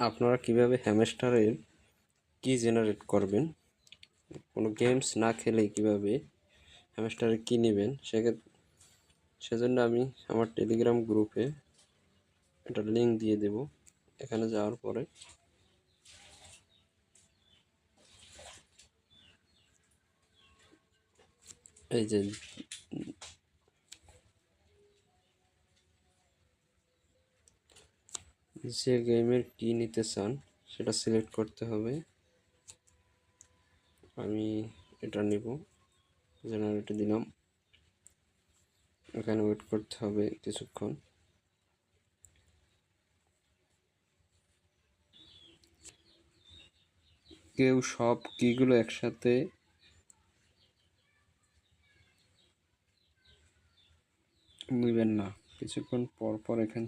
আপনারা কিভাবে হ্যামস্টারের কি জেনারেট করবেন, কোনো গেমস না খেলে কিভাবে হ্যামস্টারের কি নেবেন সেজন্য আমি আমার টেলিগ্রাম গ্রুপে একটা লিঙ্ক দিয়ে দেব। এখানে যাওয়ার পরে এই যে গেমের কি নিতে চান সেটা সিলেক্ট করতে হবে। আমি এটা নিব, জেনারেটে দিলাম। এখানে ওয়েট করতে হবে কিছুক্ষণ। কেউ সব কিগুলো একসাথে নেবেন না, কিছুক্ষণ পর পর এখান